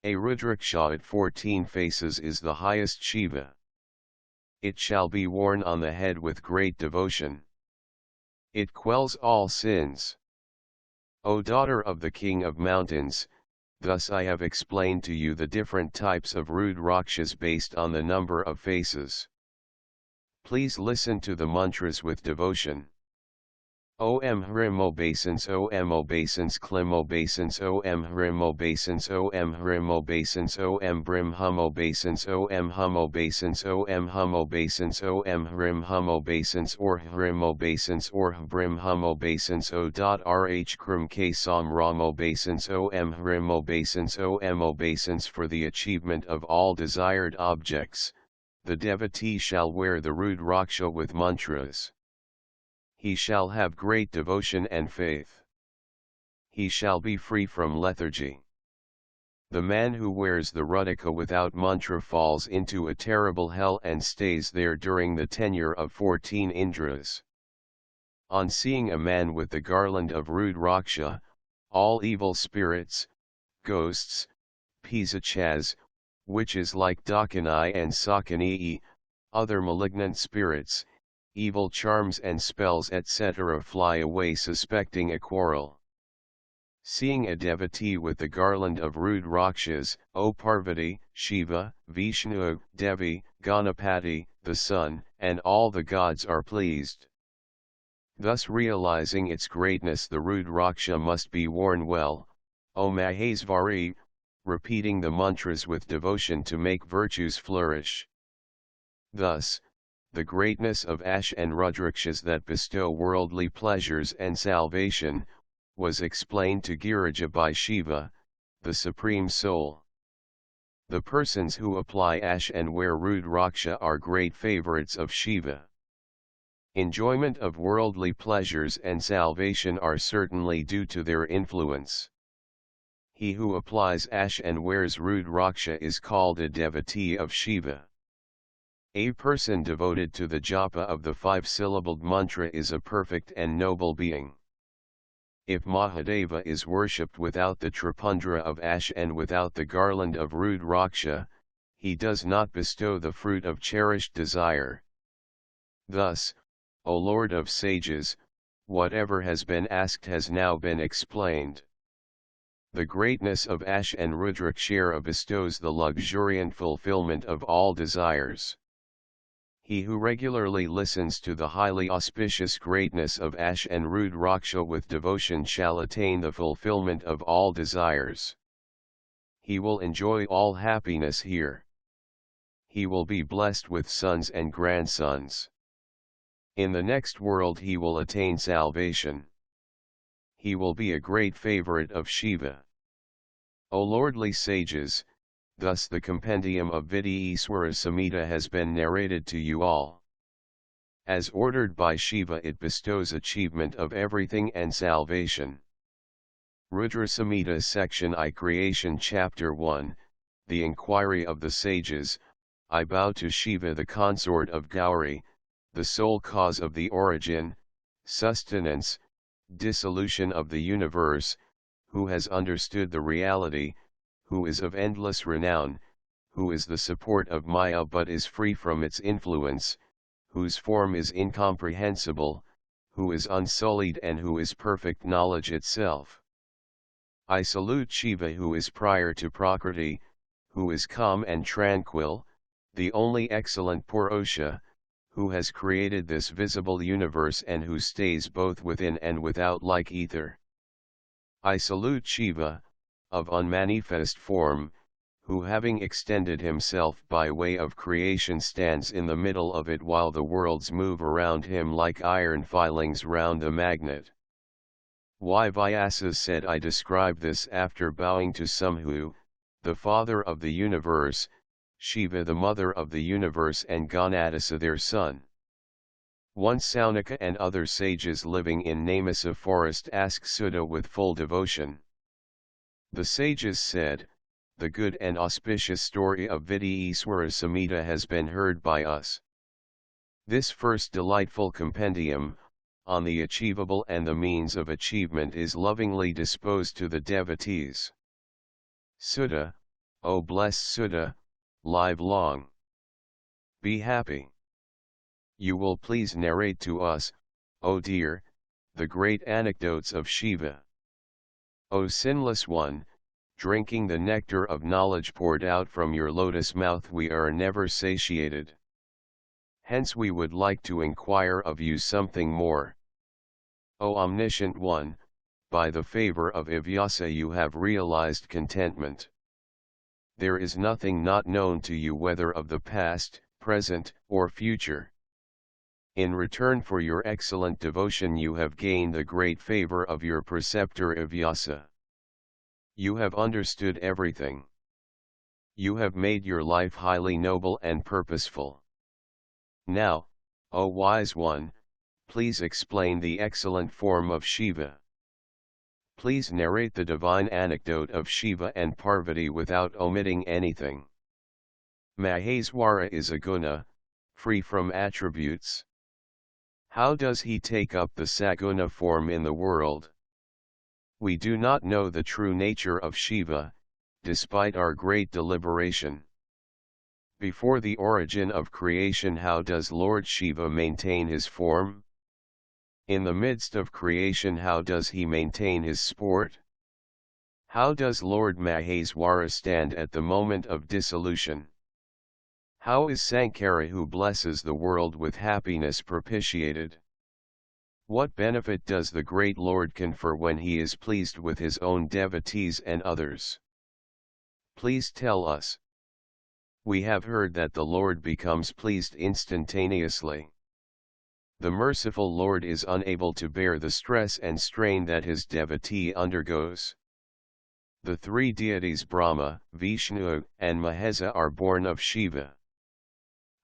A Rudraksha at 14 faces is the highest Shiva. It shall be worn on the head with great devotion. It quells all sins. O daughter of the King of Mountains, thus I have explained to you the different types of Rudrakshas based on the number of faces. Please listen to the mantras with devotion. Om Hrim Obeisance Om Obeisance Klim Obeisance Om Hrim Obeisance Om Hrim Obeisance Om Brim Hum Obeisance Om Hum Obeisance Om Hum Obeisance Om Hrim Hum Obeisance or Hrim Obeisance or Brim Hum Obeisance O.Rh Krim K Sam Ram Obeisance Om Hrim Obeisance Om Obeisance. For the achievement of all desired objects, the devotee shall wear the Rudraksha with mantras. He shall have great devotion and faith. he shall be free from lethargy. The man who wears the rudika without mantra falls into a terrible hell and stays there during the tenure of 14 Indras. On seeing a man with the garland of Rudraksha, all evil spirits, ghosts, pisachas, witches like Dakini and Sakani, other malignant spirits, evil charms and spells etc. fly away suspecting a quarrel. Seeing a devotee with the garland of Rudrakshas, O Parvati, Shiva, Vishnu, Devi, Ganapati, the sun, and all the gods are pleased. Thus realizing its greatness the Rudraksha must be worn well, O Mahesvari, repeating the mantras with devotion to make virtues flourish. Thus, the greatness of Ash and Rudrakshas that bestow worldly pleasures and salvation, was explained to Girija by Shiva, the Supreme Soul. The persons who apply Ash and wear Rudraksha are great favorites of Shiva. Enjoyment of worldly pleasures and salvation are certainly due to their influence. He who applies Ash and wears Rudraksha is called a devotee of Shiva. A person devoted to the japa of the 5-syllabled mantra is a perfect and noble being. If Mahadeva is worshipped without the tripundra of Ash and without the garland of Rudraksha, he does not bestow the fruit of cherished desire. Thus, O Lord of sages, whatever has been asked has now been explained. The greatness of Ash and Rudrakshara bestows the luxuriant fulfillment of all desires. He who regularly listens to the highly auspicious greatness of Ash and Rudraksha with devotion shall attain the fulfillment of all desires. He will enjoy all happiness here. He will be blessed with sons and grandsons. In the next world he will attain salvation. He will be a great favorite of Shiva. O lordly sages, thus the compendium of Vidyeswara Samhita has been narrated to you all. As ordered by Shiva it bestows achievement of everything and salvation. Rudra Samhita Section I Creation Chapter 1, The Inquiry of the Sages. I bow to Shiva the consort of Gauri, the sole cause of the origin, sustenance, dissolution of the universe, who has understood the reality, who is of endless renown, who is the support of Maya but is free from its influence, whose form is incomprehensible, who is unsullied and who is perfect knowledge itself. I salute Shiva who is prior to Prakriti, who is calm and tranquil, the only excellent Purusha, who has created this visible universe and who stays both within and without like ether. I salute Shiva, of unmanifest form, who having extended himself by way of creation stands in the middle of it while the worlds move around him like iron filings round a magnet. Y. Vyasa said I describe this after bowing to Samhu, the father of the universe, Shiva the mother of the universe and Ganadasa their son. Once Saunaka and other sages living in Namasa forest asked Sudha with full devotion. The sages said, the good and auspicious story of Vidyeswara Samhita has been heard by us. This first delightful compendium, on the achievable and the means of achievement is lovingly disposed to the devotees. Sudha, O blessed Sudha, live long. Be happy. You will please narrate to us, O dear, the great anecdotes of Shiva. O sinless one, drinking the nectar of knowledge poured out from your lotus mouth we are never satiated. Hence we would like to inquire of you something more. O omniscient one, by the favor of Vyasa you have realized contentment. There is nothing not known to you whether of the past, present, or future. In return for your excellent devotion you have gained the great favor of your preceptor Vyasa. You have understood everything. You have made your life highly noble and purposeful. Now, O wise one, please explain the excellent form of Shiva. Please narrate the divine anecdote of Shiva and Parvati without omitting anything. Maheswara is a guna, free from attributes. How does he take up the saguna form in the world? We do not know the true nature of Shiva, despite our great deliberation. Before the origin of creation, how does Lord Shiva maintain his form? In the midst of creation, how does he maintain his sport? How does Lord Maheswara stand at the moment of dissolution? How is Sankara, who blesses the world with happiness, propitiated? What benefit does the great Lord confer when he is pleased with his own devotees and others? Please tell us. We have heard that the Lord becomes pleased instantaneously. The merciful Lord is unable to bear the stress and strain that his devotee undergoes. The three deities Brahma, Vishnu, and Mahesa are born of Shiva.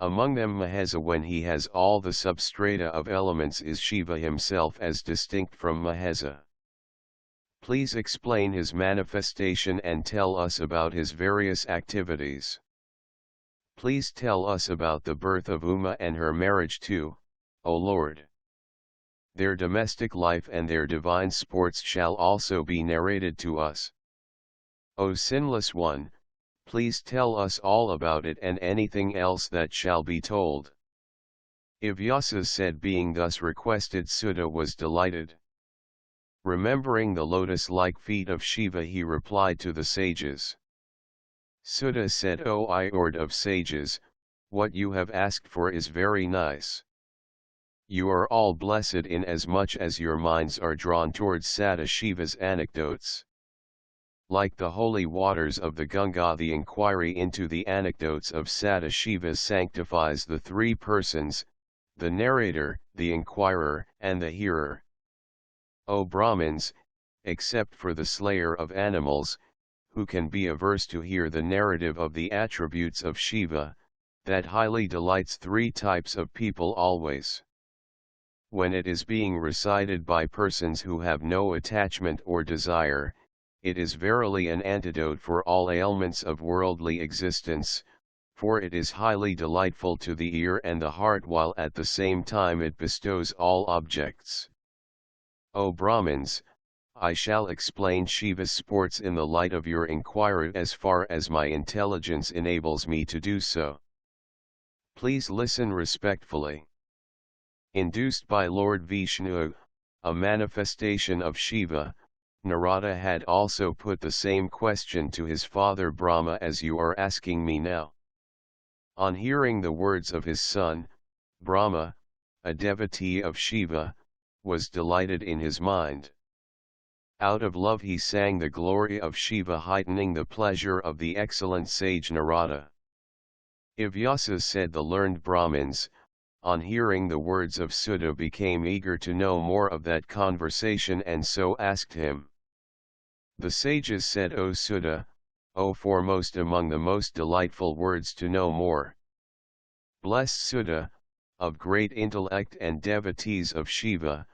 Among them Mahesa, when he has all the substrata of elements, is Shiva himself as distinct from Mahesa. Please explain his manifestation and tell us about his various activities. Please tell us about the birth of Uma and her marriage too, O Lord. Their domestic life and their divine sports shall also be narrated to us. O Sinless One, please tell us all about it and anything else that shall be told. Vyasa said, being thus requested, Sudha was delighted. Remembering the lotus-like feet of Shiva, he replied to the sages. Sudha said, O Lord of sages, what you have asked for is very nice. You are all blessed inasmuch as your minds are drawn towards Sadashiva's anecdotes. Like the holy waters of the Ganga, the inquiry into the anecdotes of Sadashiva sanctifies the three persons, the narrator, the inquirer, and the hearer. O Brahmins, except for the slayer of animals, who can be averse to hear the narrative of the attributes of Shiva, that highly delights three types of people always. When it is being recited by persons who have no attachment or desire, it is verily an antidote for all ailments of worldly existence, for it is highly delightful to the ear and the heart, while at the same time it bestows all objects. O Brahmins, I shall explain Shiva's sports in the light of your inquiry as far as my intelligence enables me to do so. Please listen respectfully. Induced by Lord Vishnu, a manifestation of Shiva, Narada had also put the same question to his father Brahma as you are asking me now. On hearing the words of his son, Brahma, a devotee of Shiva, was delighted in his mind. Out of love he sang the glory of Shiva, heightening the pleasure of the excellent sage Narada. Vyasa said, the learned Brahmins, on hearing the words of Sudha, became eager to know more of that conversation and so asked him. The sages said, O Sudha, O foremost among the most delightful words to know more. Blessed Sudha, of great intellect and devotees of Shiva,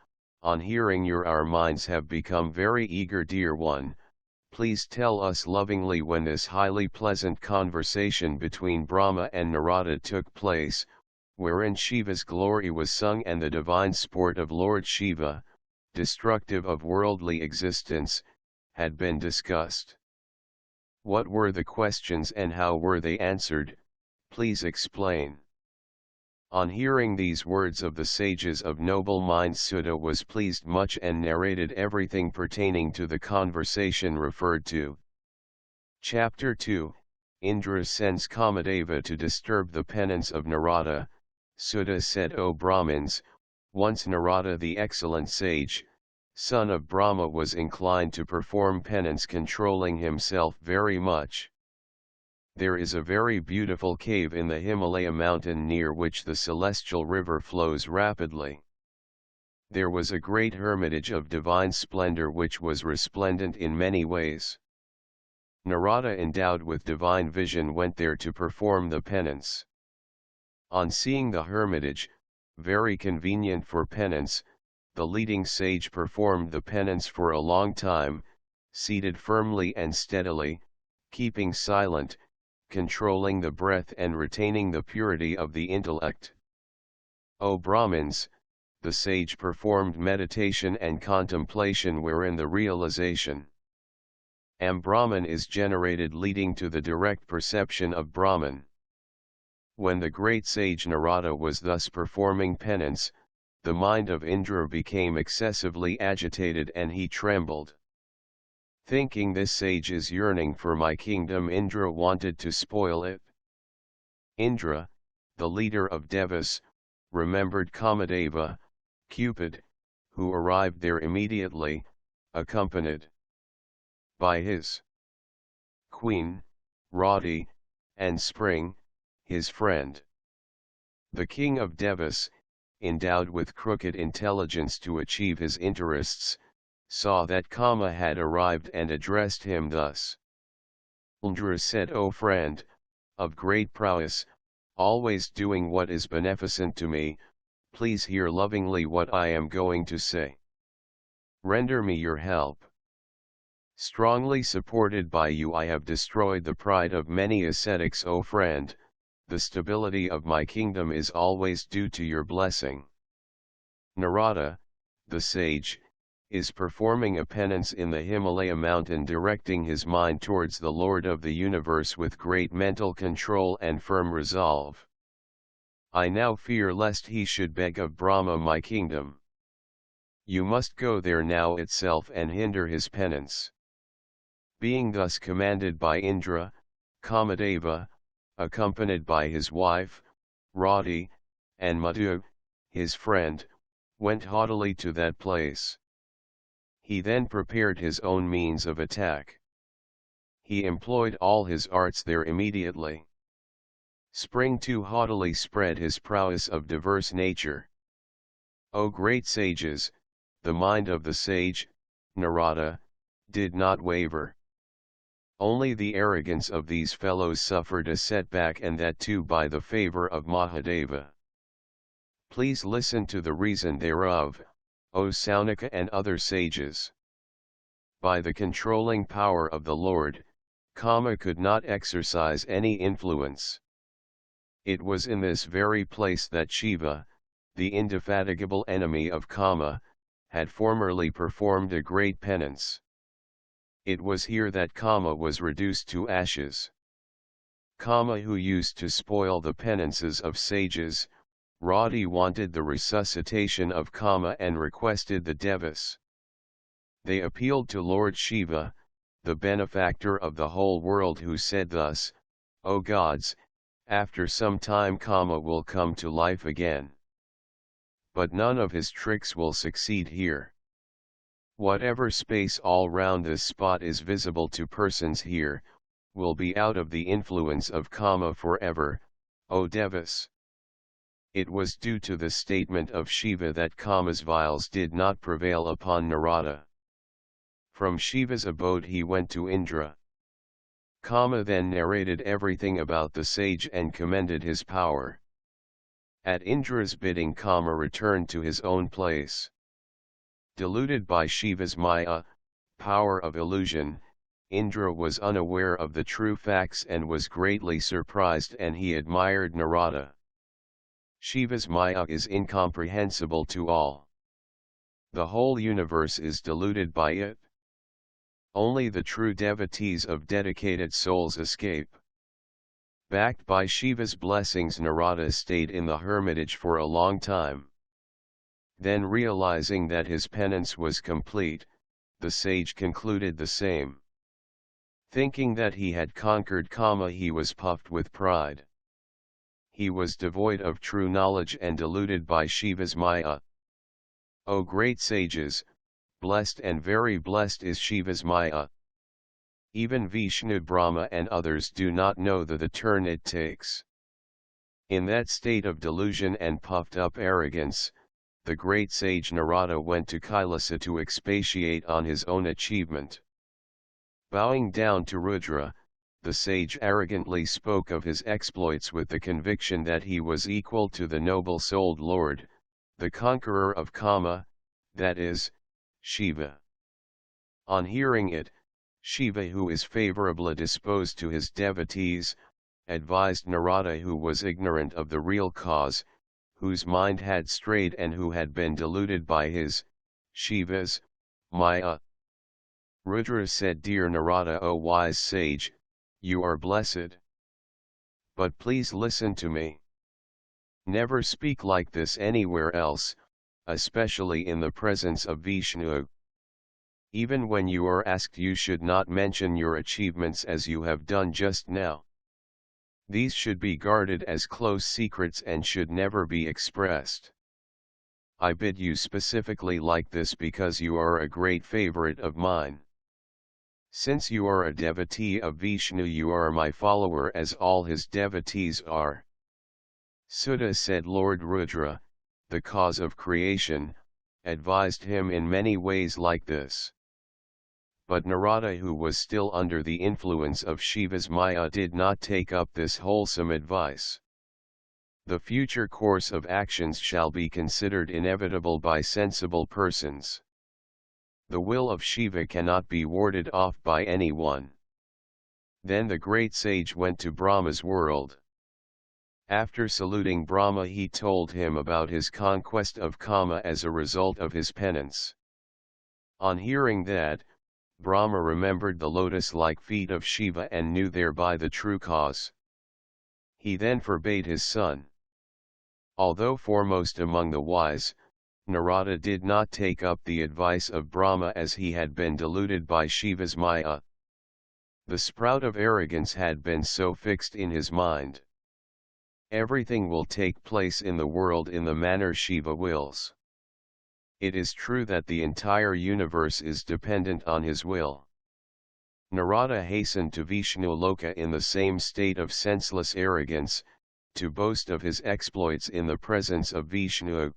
on hearing your our minds have become very eager. Dear one, please tell us lovingly when this highly pleasant conversation between Brahma and Narada took place, wherein Shiva's glory was sung and the divine sport of Lord Shiva, destructive of worldly existence, had been discussed. What were the questions and how were they answered? Please explain. On hearing these words of the sages of noble mind, Sudha was pleased much and narrated everything pertaining to the conversation referred to. Chapter 2, Indra sends Kamadeva to disturb the penance of Narada. Sudha said, O Brahmins, once Narada the excellent sage, son of Brahma, was inclined to perform penance, controlling himself very much. There is a very beautiful cave in the Himalaya mountain near which the celestial river flows rapidly. There was a great hermitage of divine splendor which was resplendent in many ways. Narada, endowed with divine vision, went there to perform the penance. On seeing the hermitage, very convenient for penance, the leading sage performed the penance for a long time, seated firmly and steadily, keeping silent, controlling the breath and retaining the purity of the intellect. O Brahmins, the sage performed meditation and contemplation wherein the realization Brahman is generated, leading to the direct perception of Brahman. When the great sage Narada was thus performing penance, the mind of Indra became excessively agitated and he trembled. Thinking this sage is yearning for my kingdom, Indra wanted to spoil it. Indra, the leader of Devas, remembered Kamadeva, Cupid, who arrived there immediately, accompanied by his queen, Rati, and Spring, his friend. The king of Devas, endowed with crooked intelligence to achieve his interests, saw that Kama had arrived and addressed him thus. Indra said, O friend, of great prowess, always doing what is beneficent to me, please hear lovingly what I am going to say. Render me your help. Strongly supported by you, I have destroyed the pride of many ascetics, O friend. The stability of my kingdom is always due to your blessing. Narada, the sage, is performing a penance in the Himalaya mountain, directing his mind towards the Lord of the universe with great mental control and firm resolve. I now fear lest he should beg of Brahma my kingdom. You must go there now itself and hinder his penance. Being thus commanded by Indra, Kamadeva, accompanied by his wife, Rati, and Madhu, his friend, went haughtily to that place. He then prepared his own means of attack. He employed all his arts there immediately. Spring too haughtily spread his prowess of diverse nature. O great sages, the mind of the sage, Narada, did not waver. Only the arrogance of these fellows suffered a setback, and that too by the favor of Mahadeva. Please listen to the reason thereof, O Saunaka and other sages. By the controlling power of the Lord, Kama could not exercise any influence. It was in this very place that Shiva, the indefatigable enemy of Kama, had formerly performed a great penance. It was here that Kama was reduced to ashes. Kama, who used to spoil the penances of sages, Rati wanted the resuscitation of Kama and requested the Devas. They appealed to Lord Shiva, the benefactor of the whole world, who said thus, O gods, after some time Kama will come to life again. But none of his tricks will succeed here. Whatever space all round this spot is visible to persons here, will be out of the influence of Kama forever, O Devas. It was due to the statement of Shiva that Kama's vials did not prevail upon Narada. From Shiva's abode he went to Indra. Kama then narrated everything about the sage and commended his power. At Indra's bidding, Kama returned to his own place. Deluded by Shiva's Maya, power of illusion, Indra was unaware of the true facts and was greatly surprised, and he admired Narada. Shiva's Maya is incomprehensible to all. The whole universe is deluded by it. Only the true devotees of dedicated souls escape. Backed by Shiva's blessings, Narada stayed in the hermitage for a long time. Then, realizing that his penance was complete, the sage concluded the same. Thinking that he had conquered Kama, he was puffed with pride. He was devoid of true knowledge and deluded by Shiva's Maya. O great sages, blessed and very blessed is Shiva's Maya. Even Vishnu, Brahma and others do not know the turn it takes. In that state of delusion and puffed up arrogance, the great sage Narada went to Kailasa to expatiate on his own achievement. Bowing down to Rudra, the sage arrogantly spoke of his exploits with the conviction that he was equal to the noble-souled Lord, the conqueror of Kama, that is, Shiva. On hearing it, Shiva, who is favorably disposed to his devotees, advised Narada, who was ignorant of the real cause, whose mind had strayed and who had been deluded by his, Shiva's, Maya. Rudra said, "Dear Narada, O wise sage, you are blessed. But please listen to me. Never speak like this anywhere else, especially in the presence of Vishnu. Even when you are asked, you should not mention your achievements as you have done just now. These should be guarded as close secrets and should never be expressed. I bid you specifically like this because you are a great favorite of mine. Since you are a devotee of Vishnu, you are my follower as all his devotees are." Sudha said, "Lord Rudra, the cause of creation, advised him in many ways like this. But Narada, who was still under the influence of Shiva's Maya, did not take up this wholesome advice. The future course of actions shall be considered inevitable by sensible persons. The will of Shiva cannot be warded off by anyone." Then the great sage went to Brahma's world. After saluting Brahma, he told him about his conquest of Kama as a result of his penance. On hearing that, Brahma remembered the lotus-like feet of Shiva and knew thereby the true cause. He then forbade his son. Although foremost among the wise, Narada did not take up the advice of Brahma as he had been deluded by Shiva's Maya. The sprout of arrogance had been so fixed in his mind. Everything will take place in the world in the manner Shiva wills. It is true that the entire universe is dependent on his will. Narada hastened to Vishnu Loka in the same state of senseless arrogance, to boast of his exploits in the presence of Vishnu.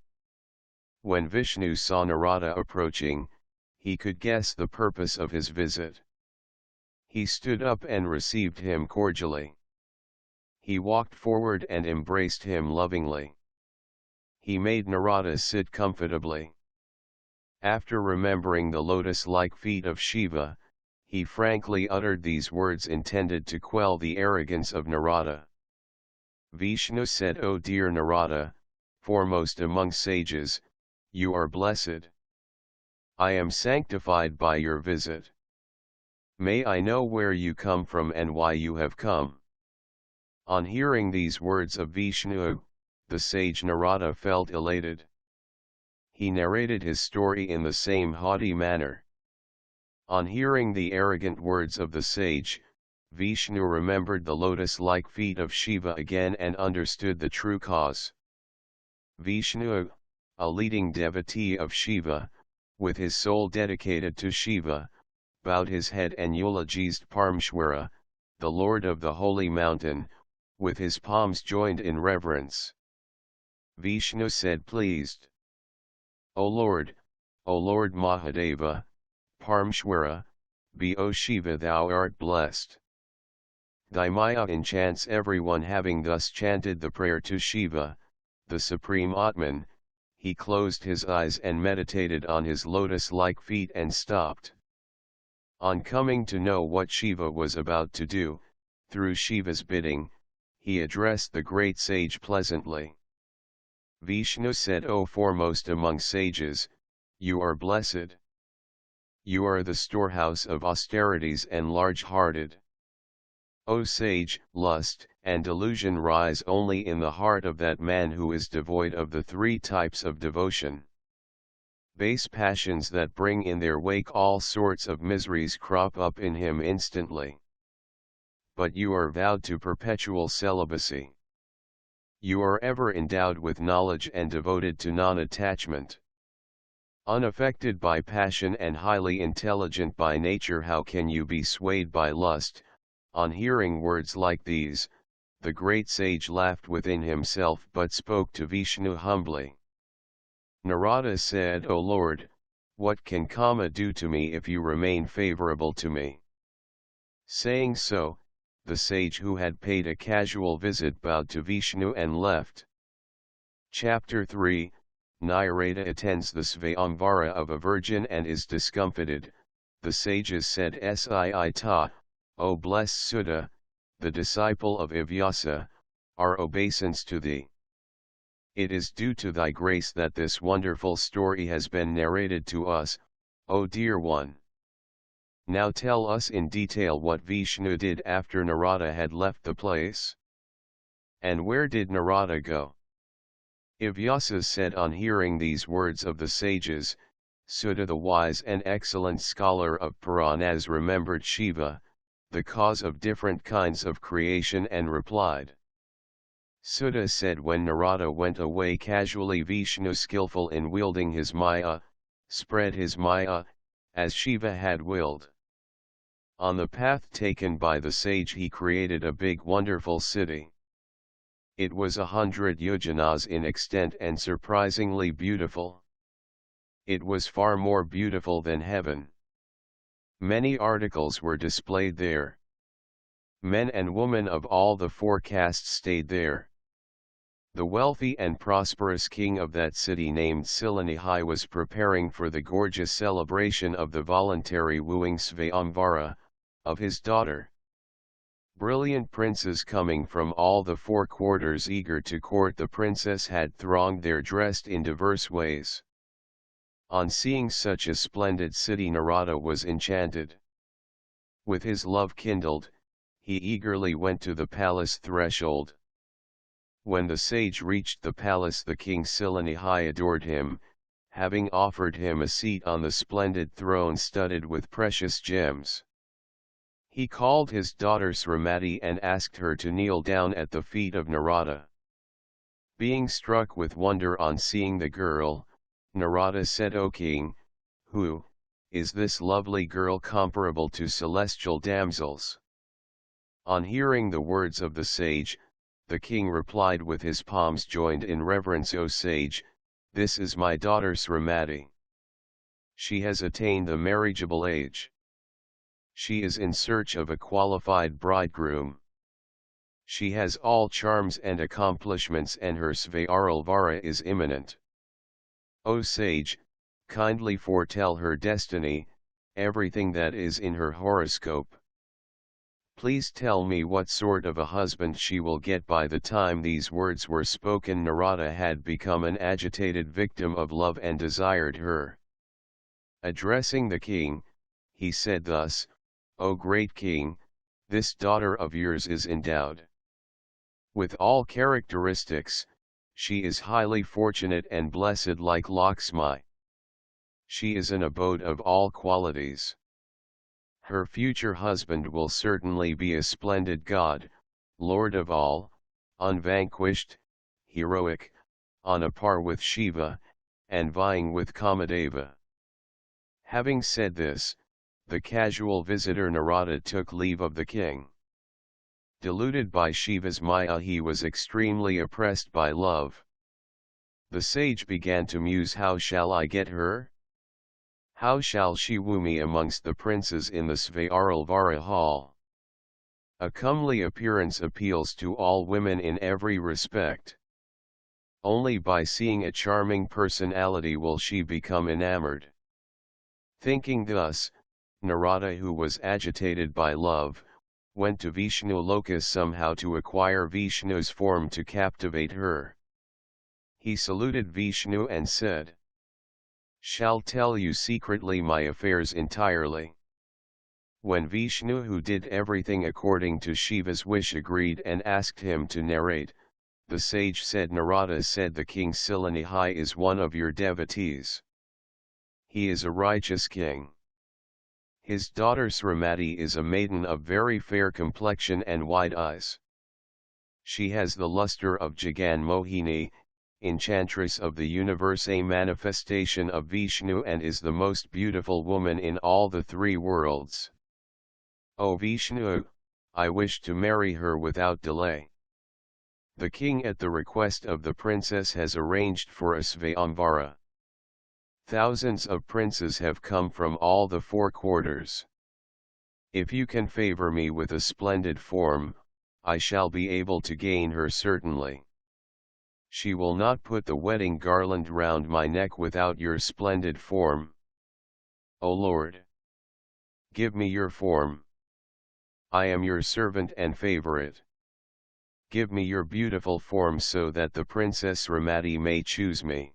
When Vishnu saw Narada approaching, he could guess the purpose of his visit. He stood up and received him cordially. He walked forward and embraced him lovingly. He made Narada sit comfortably. After remembering the lotus-like feet of Shiva, he frankly uttered these words intended to quell the arrogance of Narada. Vishnu said, "O dear Narada, foremost among sages, you are blessed. I am sanctified by your visit. May I know where you come from and why you have come?" On hearing these words of Vishnu, the sage Narada felt elated. He narrated his story in the same haughty manner. On hearing the arrogant words of the sage, Vishnu remembered the lotus-like feet of Shiva again and understood the true cause. Vishnu, a leading devotee of Shiva, with his soul dedicated to Shiva, bowed his head and eulogized Parameshwara, the Lord of the holy mountain, with his palms joined in reverence. Vishnu said, pleased, O Lord Mahadeva, Parameshwara, be O Shiva, thou art blessed. Thy Maya enchants everyone." Having thus chanted the prayer to Shiva, the supreme Atman, he closed his eyes and meditated on his lotus-like feet and stopped. On coming to know what Shiva was about to do, through Shiva's bidding, he addressed the great sage pleasantly. Vishnu said, O foremost among sages, you are blessed. You are the storehouse of austerities and large-hearted. O sage, lust and delusion rise only in the heart of that man who is devoid of the three types of devotion. Base passions that bring in their wake all sorts of miseries crop up in him instantly. But you are vowed to perpetual celibacy. You are ever endowed with knowledge and devoted to non-attachment. Unaffected by passion and highly intelligent by nature, how can you be swayed by lust? On hearing words like these, the great sage laughed within himself but spoke to Vishnu humbly. Narada said, O Lord, what can Kama do to me if you remain favorable to me? Saying so, the sage who had paid a casual visit bowed to Vishnu and left. Chapter 3, Narada attends the Svayamvara of a virgin and is discomfited. The sages said Sii, O blessed Sutta, the disciple of Vyasa, our obeisance to thee. It is due to thy grace that this wonderful story has been narrated to us, O dear one. Now tell us in detail what Vishnu did after Narada had left the place. And where did Narada go? Vyasa said on hearing these words of the sages, Sutta the wise and excellent scholar of Puranas remembered Shiva, the cause of different kinds of creation, and replied. Sutta said when Narada went away casually, Vishnu, skillful in wielding his Maya, spread his Maya, as Shiva had willed. On the path taken by the sage he created a big wonderful city. It was 100 yojanas in extent and surprisingly beautiful. It was far more beautiful than heaven. Many articles were displayed there. Men and women of all the four castes stayed there. The wealthy and prosperous king of that city named Silanihai was preparing for the gorgeous celebration of the voluntary wooing Svayamvara, of his daughter. Brilliant princes coming from all the four quarters eager to court the princess had thronged there dressed in diverse ways. On seeing such a splendid city Narada was enchanted. With his love kindled, he eagerly went to the palace threshold. When the sage reached the palace, the king Silanihai adored him, having offered him a seat on the splendid throne studded with precious gems. He called his daughter Srimati and asked her to kneel down at the feet of Narada. Being struck with wonder on seeing the girl, Narada said, O king, who is this lovely girl comparable to celestial damsels? On hearing the words of the sage, the king replied with his palms joined in reverence, O sage, this is my daughter Srimati. She has attained the marriageable age. She is in search of a qualified bridegroom. She has all charms and accomplishments and her Svayamvara is imminent. O sage, kindly foretell her destiny, everything that is in her horoscope. Please tell me what sort of a husband she will get. By the time these words were spoken, Narada had become an agitated victim of love and desired her. Addressing the king, he said thus, O great king, this daughter of yours is endowed with all characteristics. She is highly fortunate and blessed like Lakshmi. She is an abode of all qualities. Her future husband will certainly be a splendid god, lord of all, unvanquished, heroic, on a par with Shiva, and vying with Kamadeva. Having said this, the casual visitor Narada took leave of the king. Deluded by Shiva's Maya, he was extremely oppressed by love. The sage began to muse, how shall I get her? How shall she woo me amongst the princes in the Svayamvara hall? A comely appearance appeals to all women in every respect. Only by seeing a charming personality will she become enamored. Thinking thus, Narada, who was agitated by love, went to Vishnu Loka somehow to acquire Vishnu's form to captivate her. He saluted Vishnu and said, Shall tell you secretly my affairs entirely. When Vishnu, who did everything according to Shiva's wish, agreed and asked him to narrate, the sage said, Narada said, the king Silanihai is one of your devotees. He is a righteous king. His daughter Srimati is a maiden of very fair complexion and wide eyes. She has the luster of Jagan Mohini, enchantress of the universe, a manifestation of Vishnu, and is the most beautiful woman in all the three worlds. O Vishnu, I wish to marry her without delay. The king, at the request of the princess, has arranged for a Svayamvara. Thousands of princes have come from all the four quarters. If you can favor me with a splendid form, I shall be able to gain her certainly. She will not put the wedding garland round my neck without your splendid form. O Lord, give me your form. I am your servant and favorite. Give me your beautiful form so that the Princess Ramati may choose me.